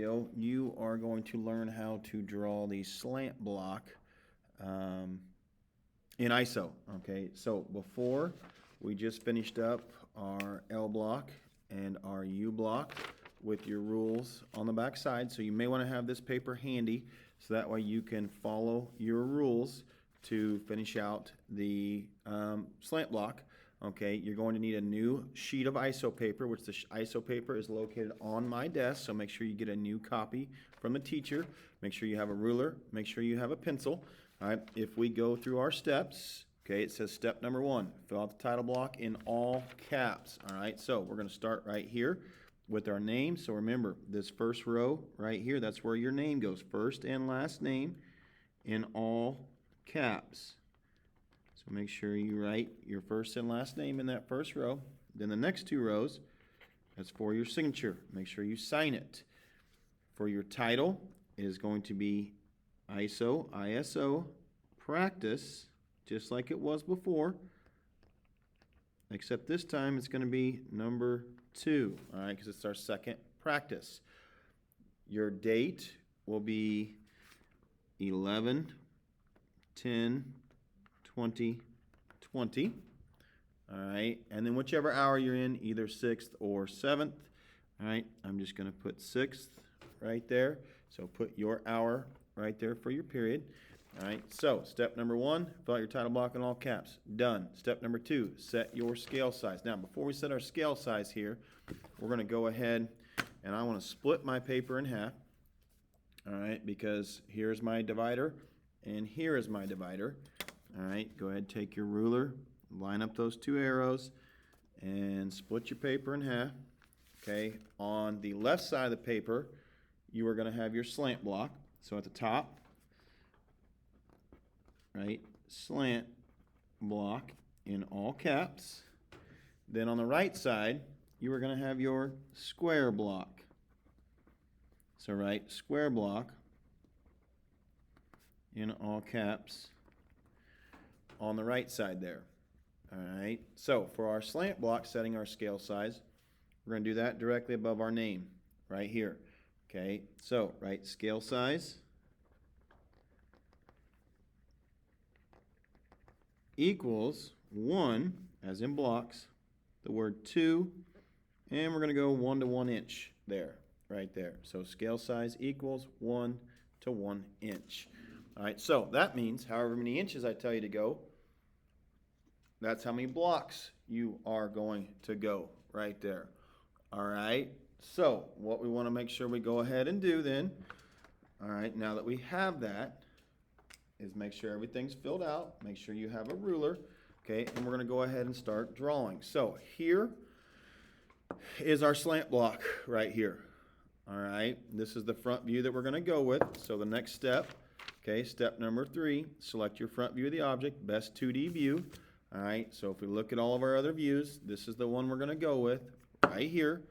You are going to learn how to draw the slant block in ISO. Okay, so before we just finished up our L block and our U block with your rules on the back side. So you may want to have this paper handy so that way you can follow your rules to finish out the slant block. Okay, you're going to need a new sheet of ISO paper, which the ISO paper is located on my desk, so make sure you get a new copy from the teacher. Make sure you have a ruler, make sure you have a pencil. All right, if we go through our steps, okay, it says step number 1, fill out the title block in all caps. All right, so we're going to start right here with our name. So remember, this first row right here, that's where your name goes, first and last name in all caps. So make sure you write your first and last name in that first row. Then the next 2 rows, that's for your signature. Make sure you sign it. For your title, it is going to be ISO, practice, just like it was before, except this time it's going to be number 2, all right, because it's our second practice. Your date will be 11/10/2020. All right, and then whichever hour you're in, either 6th or 7th. All right, I'm just going to put 6th right there. So put your hour right there for your period. All right, so step number 1, fill out your title block in all caps. Done. Step number 2, set your scale size. Now, before we set our scale size here, we're going to go ahead and I want to split my paper in half. All right, because here's my divider and here is my divider. All right, go ahead, take your ruler, line up those 2 arrows, and split your paper in half. Okay, on the left side of the paper, you are going to have your slant block. So at the top, right, slant block in all caps. Then on the right side, you are going to have your square block. So write square block in all caps on the right side there. All right, so for our slant block, setting our scale size, we're going to do that directly above our name right here. Okay, so write scale size equals 1, as in blocks, the word 2, and we're going to go 1 to 1 inch there, right there. So scale size equals 1 to 1 inch. All right, so that means however many inches I tell you to go, that's how many blocks you are going to go right there. All right, so what we want to make sure we go ahead and do then, all right, now that we have that, is make sure everything's filled out. Make sure you have a ruler, okay, and we're going to go ahead and start drawing. So here is our slant block right here. All right, this is the front view that we're going to go with. So the next step, okay, step number 3, select your front view of the object, best 2D view. All right, so if we look at all of our other views, this is the one we're going to go with right here.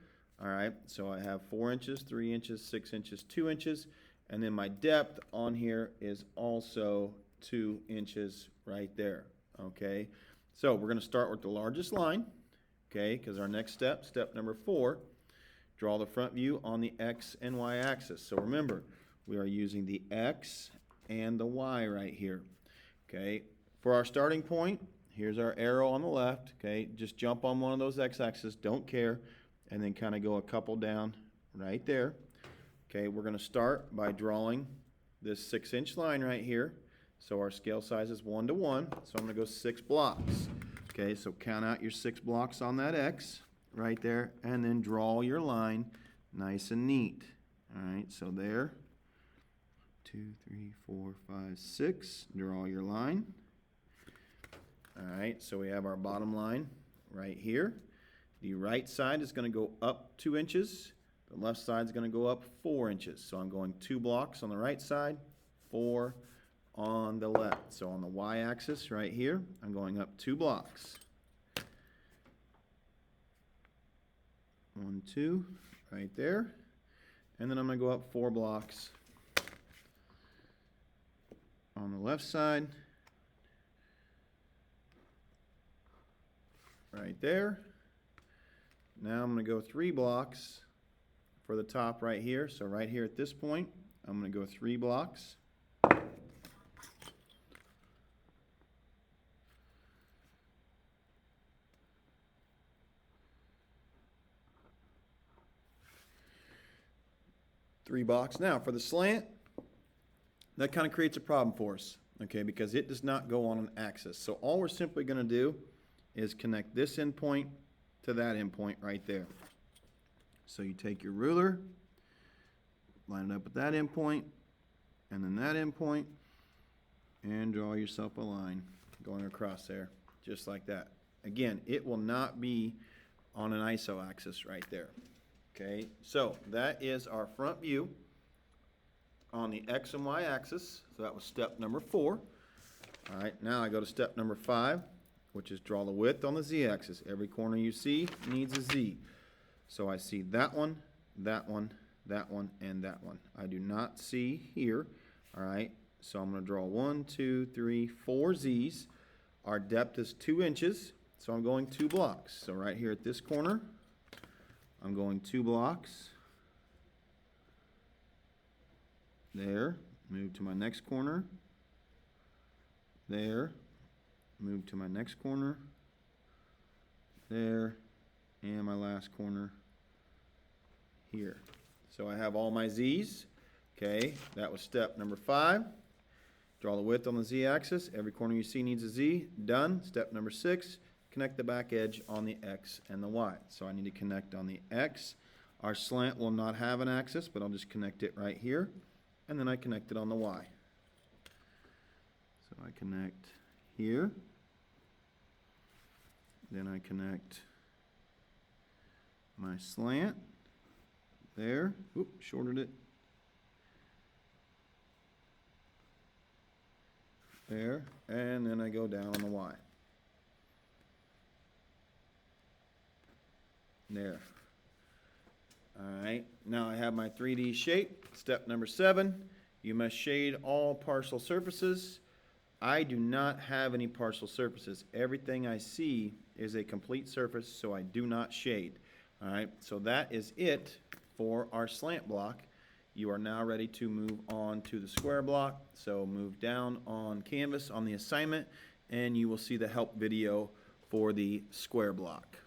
All right, so I have 4 inches, 3 inches, 6 inches, 2 inches, and then my depth on here is also 2 inches right there. Okay, so we're going to start with the largest line, okay, because our next step, step number 4, draw the front view on the X and Y axis. So remember, we are using the X and the Y right here. Okay, for our starting point, here's our arrow on the left. Okay, just jump on one of those X axes, don't care, and then kind of go a couple down right there. Okay, we're going to start by drawing this 6-inch line right here. So our scale size is 1 to 1. So I'm going to go 6 blocks. Okay, so count out your 6 blocks on that X right there, and then draw your line nice and neat. All right, so there, 2, 3, 4, 5, 6. Draw your line. All right, so we have our bottom line right here. The right side is going to go up 2 inches. The left side is going to go up 4 inches. So I'm going 2 blocks on the right side, 4 on the left. So on the y-axis right here, I'm going up 2 blocks. 1, 2, right there. And then I'm going to go up 4 blocks on the left side, right there. Now I'm going to go 3 blocks for the top right here. So right here at this point, I'm going to go 3 blocks. Three blocks. Now for the slant, that kind of creates a problem for us, okay, because it does not go on an axis. So all we're simply going to do is connect this endpoint to that endpoint right there. So you take your ruler, line it up with that endpoint, and then that endpoint, and draw yourself a line going across there, just like that. Again, it will not be on an ISO axis right there. Okay, so that is our front view on the X and Y axis. So that was step number 4. All right, now I go to step number 5, which is draw the width on the Z axis. Every corner you see needs a Z. So I see that one, that one, that one, and that one. I do not see here. All right, so I'm going to draw 1, 2, 3, 4 Z's. Our depth is 2 inches, so I'm going 2 blocks. So right here at this corner, I'm going 2 blocks. There, move to my next corner. There, move to my next corner. There, and my last corner here. So I have all my Z's. Okay, that was step number 5. Draw the width on the Z axis. Every corner you see needs a Z. Done. Step number 6. Connect the back edge on the X and the Y. So I need to connect on the X. Our slant will not have an axis, but I'll just connect it right here. And then I connect it on the Y. So I connect here. Then I connect my slant there. Oop, shorted it. There. And then I go down on the Y. There. All right, now I have my 3D shape. Step number 7, you must shade all partial surfaces. I do not have any partial surfaces. Everything I see is a complete surface, so I do not shade. All right, so that is it for our slant block. You are now ready to move on to the square block. So move down on Canvas on the assignment, and you will see the help video for the square block.